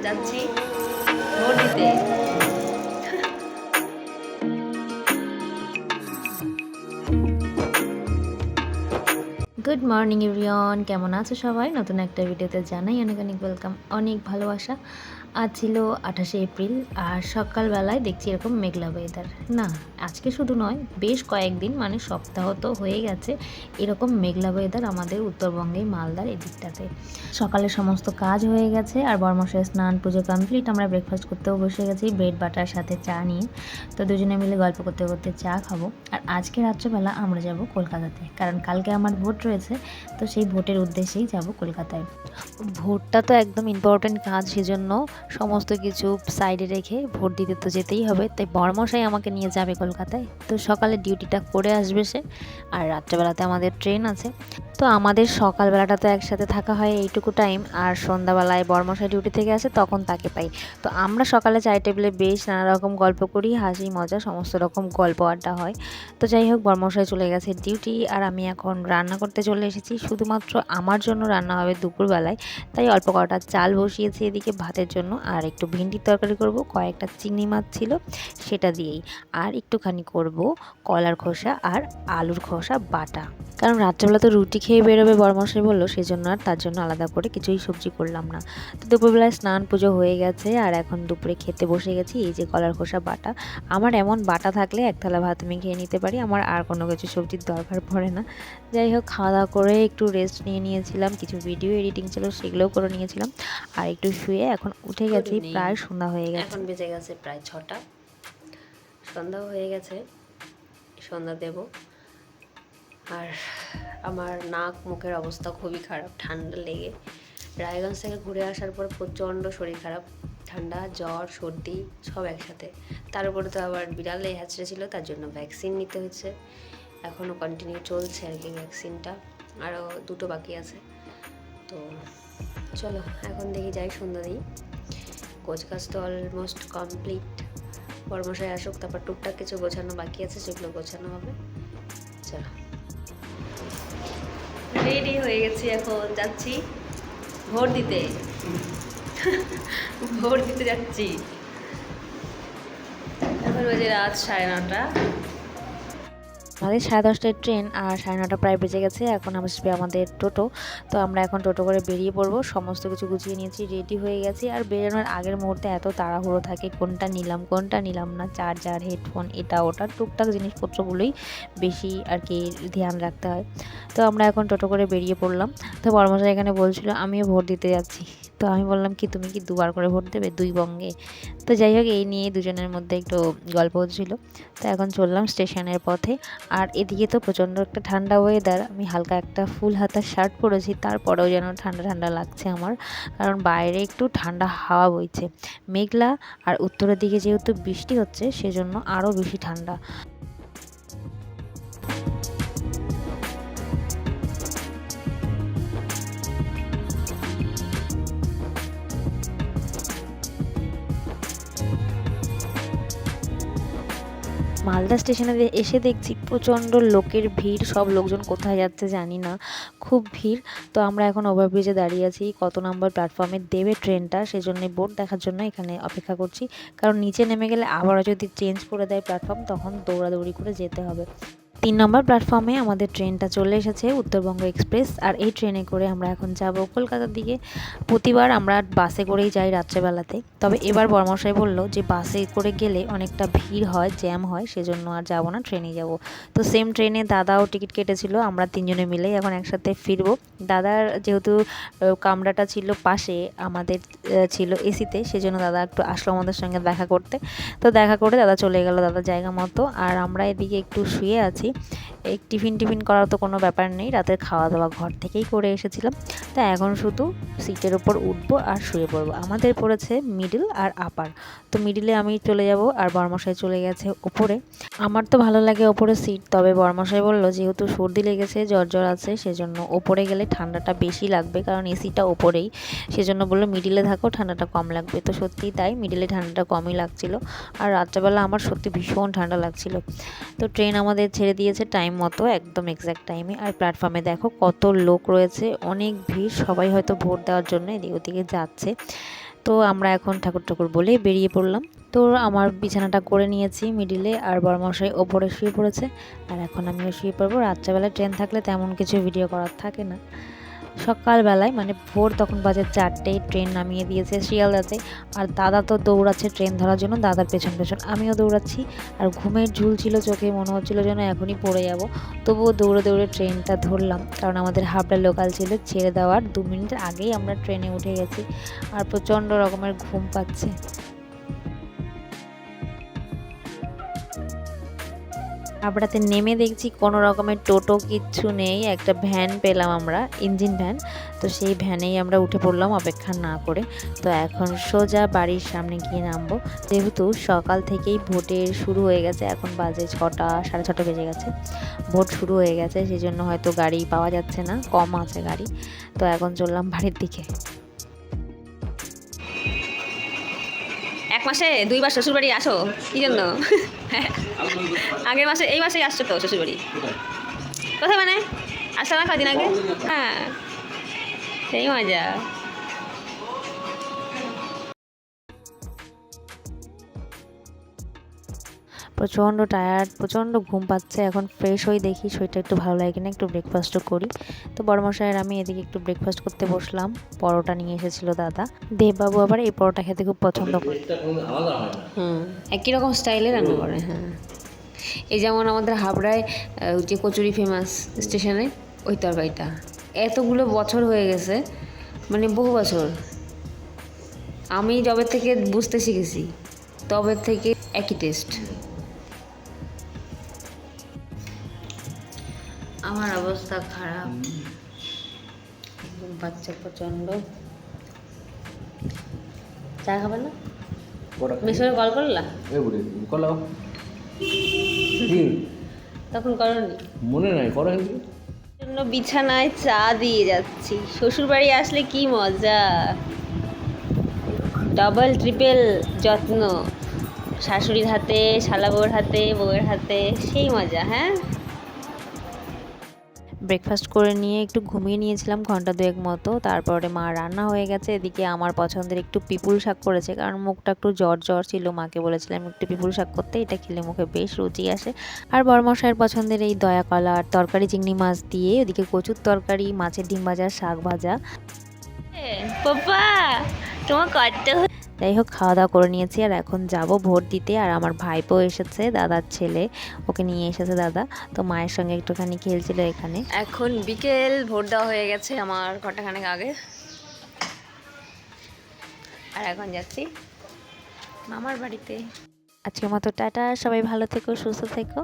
যাচ্ছি ভোট দিতে। Good morning everyone, কেমন আছো সবাই? নতুন একটা ভিডিওতে জানাই অনেক অনেক ওয়েলকাম, অনেক ভালোবাসা। আজ ছিল 28শে এপ্রিল আর সকালবেলায় দেখছি এরকম মেঘলা ওয়েদার। না, আজকে শুধু নয়, বেশ কয়েকদিন মানে সপ্তাহ তো হয়ে গেছে এরকম মেঘলা ওয়েদার আমাদের উত্তরবঙ্গে মালদার এদিকটাতে। সকালে সমস্ত কাজ হয়ে গেছে আর বরমশাই স্নান পুজো কমপ্লিট। আমরা ব্রেকফাস্ট করতেও বসে গেছি ব্রেড বাটার সাথে চা নিয়ে। তো দুজনে মিলে গল্প করতে করতে চা খাবো। আর আজকে রাত্রেবেলা আমরা যাব কলকাতাতে, কারণ কালকে আমার ভোট রয়েছে। তো সেই ভোটের উদ্দেশ্যেই যাব কলকাতায়। ভোটটা তো একদম ইম্পর্ট্যান্ট কাজ, সেজন্য সমস্ত কিছু সাইডে রেখে ভোট দিতে তো যেতেই হবে। তাই বরমশাই আমাকে নিয়ে যাবে কলকাতায়। তো সকালে ডিউটিটা করে আসবে সে, আর রাত্রেবেলাতে আমাদের ট্রেন আছে। তো আমাদের সকালবেলাটা তো একসাথে থাকা হয় এইটুকু টাইম, আর সন্ধ্যাবেলায় বরমশাই ডিউটি থেকে আসে তখন তাকে পাই। তো আমরা সকালে চায়ের টেবিলে বেশ নানা রকম গল্প করি, হাসি মজা সমস্ত রকম গল্প আড্ডা হয়। তো যাই হোক, বরমশাই চলে গেছে ডিউটি আর আমি এখন রান্না করতে চলে এসেছি। শুধুমাত্র আমার জন্য রান্না হবে দুপুরবেলায়, তাই অল্প কটা চাল বসিয়েছি এদিকে ভাতের জন্য, আর একটু ভিন্ডির তরকারি করব, কয়েকটা চিংড়ি মাছ ছিল সেটা দিয়েই, আর একটুখানি করব কলার খোসা আর আলুর খোসা বাটা। কারণ রাত্রেবেলা তো রুটি খেয়ে বেরোবে বরমশাই বললো, সেই জন্য আর তার জন্য আলাদা করে কিছুই সবজি করলাম না। তো দুপুরবেলায় স্নান পুজো হয়ে গেছে আর এখন দুপুরে খেতে বসে গেছি। এই যে কলার খোসা বাটা, আমার এমন বাটা থাকলে এক থালা ভাত আমি খেয়ে নিতে পারি, আমার আর কোনো কিছু সবজির দরকার পড়ে না। যাই হোক, খাওয়া দাওয়া করে একটু রেস্ট নিয়ে নিয়েছিলাম, কিছু ভিডিও এডিটিং ছিল সেগুলোও করে নিয়েছিলাম, আর একটু শুয়ে এখন উঠে গেছি। প্রায় সন্ধ্যা হয়ে গেছে, এখন বেজে গেছে প্রায় 6টা, সন্ধ্যাও হয়ে গেছে, সন্ধ্যা দেব। আর আমার নাক মুখের অবস্থা খুবই খারাপ, ঠান্ডা লেগে। রায়গঞ্জ থেকে ঘুরে আসার পর প্রচণ্ড শরীর খারাপ, ঠান্ডা জ্বর সর্দি সব একসাথে। তার উপরে তো আবার বিড়ালে হ্যাচড়ে ছিল, তার জন্য ভ্যাকসিন নিতে হচ্ছে। এখনও কন্টিনিউ চলছে আর কি ভ্যাকসিনটা, আরও 2টো বাকি আছে। তো চলো এখন দেখি যাই, সন্ধ্যা দিই। গোছগাছ তো অলমোস্ট কমপ্লিট, বরমশাই আসুক, তারপর টুকটাক কিছু গোছানো বাকি আছে, সেগুলো গোছানো হবে। চলো, রেডি হয়ে গেছি, এখন যাচ্ছি ভোট দিতে। ভোট দিতে যাচ্ছি। এখন বাজে রাত 9:30। আমাদের 10:30টায় ট্রেন আর 9:30 প্রায় বেজে গেছে। এখন আসবে আমাদের টোটো। তো আমরা এখন টোটো করে বেরিয়ে পড়বো। সমস্ত কিছু গুছিয়ে নিয়েছি, রেডি হয়ে গেছি। আর বেরোনোর আগের মুহূর্তে এত তাড়াহুড়ো থাকে, কোনটা নিলাম না, চার্জার হেডফোন এটা ওটা টুকটাক জিনিসপত্রগুলোই বেশি আর কি ধ্যান রাখতে হয়। তো আমরা এখন টোটো করে বেরিয়ে পড়লাম। তো বড়মশাই এখানে বলছিল আমিও ভোট দিতে যাচ্ছি। তো আমি বললাম কি, তুমি কি 2বার করে ভোট দেবে 2 বঙ্গে? তো যাই হোক, এই নিয়ে দুজনের মধ্যে একটু গল্প হচ্ছিল। তো এখন চললাম স্টেশনের পথে। আর এদিকে তো প্রচণ্ড একটা ঠান্ডা ওয়েদার, আমি হালকা একটা ফুল হাতা শার্ট পরেছি, তারপরেও যেন ঠান্ডা ঠান্ডা লাগছে আমার, কারণ বাইরে একটু ঠান্ডা হাওয়া বইছে, মেঘলা, আর উত্তরের দিকে যেহেতু বৃষ্টি হচ্ছে সেজন্য আরও বেশি ঠান্ডা। মালদা স্টেশনে এসে দেখছি প্রচণ্ড লোকের ভিড়, সব লোকজন কোথায় যাচ্ছে জানি না, খুব ভিড়। তো আমরা এখন ওভারব্রিজে দাঁড়িয়ে আছি, কত নম্বর প্ল্যাটফর্মে দেবে ট্রেনটা সেজন্য বোর্ড দেখার জন্য এখানে অপেক্ষা করছি, কারণ নিচে নেমে গেলে আবারও যদি চেঞ্জ করে দেয় প্ল্যাটফর্ম তখন দৌড়াদৌড়ি করে যেতে হবে। 3 নম্বর প্ল্যাটফর্মে আমাদের ট্রেনটা চলে এসেছে, উত্তরবঙ্গ এক্সপ্রেস। আর এই ট্রেনে করে আমরা এখন যাব কলকাতার দিকে। প্রতিবার আমরা বাসে করেই যাই রাত্রেবেলাতে, তবে এবার বরমশাই বলল যে বাসে করে গেলে অনেকটা ভিড় হয়, জ্যাম হয়, সেজন্য আর যাব না, ট্রেনেই যাব। তো সেম ট্রেনে দাদাও টিকিট কেটেছিল, আমরা 3জনে মিলেই এখন একসাথে ফিরবো। দাদার যেহেতু কামরাটা ছিল পাশে, আমাদের ছিল এসিতে, সেজন্য দাদা একটু আসলো আমাদের সঙ্গে দেখা করতে। তো দেখা করে দাদা চলে গেল দাদার জায়গা মতো, আর আমরা এদিকে একটু শুয়ে আছি। এই টিফিন করার তো কোনো ব্যাপার নেই, রাতের খাওয়া দাওয়া ঘর থেকেই করে এসেছিলাম। তা এখন শুধু সিটের ওপর উঠবো আর শুয়ে পড়বো। আমাদের পড়েছে মিডল আর আপার। তো মিডিলে আমি চলে যাব আর বরমশাই চলে গেছে ওপরে। আমার তো ভালো লাগে ওপরে সিট, তবে বরমশাই বলল যেহেতু সর্দি লেগেছে জ্বর আছে, সেজন্য ওপরে গেলে ঠান্ডাটা বেশি লাগবে, কারণ এসিটা ওপরেই, সেজন্য বললো মিডিলে থাকো, ঠান্ডাটা কম লাগবে। তো সত্যিই তাই, মিডিলে ঠান্ডাটা কমই লাগছিল। আর রাত্রেবেলা আমার সত্যি ভীষণ ঠান্ডা লাগছিল। তো ট্রেন আমাদের ছেড়ে দিয়েছে টাইম মতো, একদম এক্স্যাক্ট টাইমে। আর প্ল্যাটফর্মে দেখো কত লোক রয়েছে, অনেক ভিড়, সবাই হয়তো ভোট দেওয়ার জন্য এদিক ওদিকে যাচ্ছে। তো আমরা এখন ঠাকুর ঠাকুর বলে বেরিয়ে পড়লাম। তো আমার বিছানাটা করে নিয়েছি মিডিলে, আর বড়মশাই ওপরে শুয়ে পড়েছে, আর এখন আমিও শুয়ে পড়বো। রাত্রেবেলায় ট্রেন থাকলে তেমন কিছু ভিডিও করার থাকে না। সকালবেলায় মানে ভোর তখন বাজে 4টেয় ট্রেন নামিয়ে দিয়েছে শিয়ালদাতে, আর দাদা তো দৌড়াচ্ছে ট্রেন ধরার জন্য, দাদার পেছন পেছন আমিও দৌড়াচ্ছি। আর ঘুমের ঝুল ছিল চোখে, মনে হচ্ছিল যেন এখনই পড়ে যাব, তবুও দৌড়ে দৌড়ে ট্রেনটা ধরলাম, কারণ আমাদের হাবড়া লোকাল ছিল, ছেড়ে দেওয়ার 2 মিনিট আগেই আমরা ট্রেনে উঠে গেছি। আর প্রচণ্ড রকমের ঘুম পাচ্ছে। হাবড়াতে নেমে দেখছি কোনো রকমের টোটো কিচ্ছু নেই, একটা ভ্যান পেলাম আমরা, ইঞ্জিন ভ্যান। তো সেই ভ্যানেই আমরা উঠে পড়লাম অপেক্ষা না করে। তো এখন সোজা বাড়ির সামনে গিয়ে নামবো, যেহেতু সকাল থেকেই ভোটের শুরু হয়ে গেছে, এখন বাজে 6টা, 6:30 বেজে গেছে, ভোট শুরু হয়ে গেছে, সেই জন্য হয়তো গাড়ি পাওয়া যাচ্ছে না, কম আছে গাড়ি। তো এখন চললাম বাড়ির দিকে। 1 মাসে 2 বার শ্বশুরবাড়ি আসো কি জন্য? আগের মাসে, এই মাসেই আসছো তো শ্বশুরবাড়ি? কোথায় মানে আসলে না কদিন আগে? হ্যাঁ, সেই মজা। প্রচণ্ড টায়ার্ড, প্রচণ্ড ঘুম পাচ্ছে। এখন ফ্রেশ হয়ে দেখি শরীরটা একটু ভালো লাগে কিনা, একটু ব্রেকফাস্টও করি। তো বড়মশাইয়ের আমি এদিকে একটু ব্রেকফাস্ট করতে বসলাম। পরোটা নিয়ে এসেছিল দাদা, দেববাবু আবার এই পরোটা খেতে খুব পছন্দ করে। একই রকম স্টাইলে রান্না করে। হ্যাঁ, এই যেমন আমাদের হাবড়ায় যে কচুরি ফেমাস স্টেশনে, ওই তরকারিটা এতগুলো বছর হয়ে গেছে, মানে বহু বছর। আমি যবে থেকে বুঝতে শিখেছি তবে থেকে একই টেস্ট। আমার অবস্থা খারাপ, ঘুম পাচ্ছে প্রচণ্ড। চা খাবে না? মিশরে কল করলা? তখন করনি? মনে নাই করে জন্য বিছানায় চা দিয়ে যাচ্ছি। শ্বশুরবাড়ি আসলে কি মজা, ডাবল ট্রিপল যত্ন, শাশুড়ির হাতে, শালা বউয়ের হাতে, বউয়ের হাতে, সেই মজা। হ্যাঁ, ব্রেকফাস্ট করে নিয়ে একটু ঘুমিয়ে নিয়েছিলাম ঘন্টা 2 মতো। তারপরে মা রান্না হয়ে গেছে, এদিকে আমার পছন্দের একটু পিপুল শাক করেছে, কারণ মুখটা একটু জ্বর জ্বর ছিল, মাকে বলেছিলাম একটু পিপুল শাক করতে, এটা খেলে মুখে বেশ রুচি আসে। আর বড়মশাইয়ের পছন্দের এই দয়া কলা আর তরকারি, চিংড়ি মাছ দিয়ে, ওদিকে কচুর তরকারি, মাছের ডিম ভাজা, শাক ভাজা। পাপা তোমার করতে। যাই হোক, খাওয়া দাওয়া করে নিয়েছি, আর এখন যাব ভোট দিতে। আর আমার ভাইপো এসেছে, দাদার ছেলে, ওকে নিয়ে এসেছে দাদা, তো মায়ের সঙ্গে একটুখানি খেলছিল এখানে। এখন বিকেল, ভোট দেওয়া হয়ে গেছে আমার ঘন্টাখানেক আগে, আর এখন যাচ্ছি মামার বাড়িতে। আজকের মতো টাটা, সবাই ভালো থেকো, সুস্থ থেকো।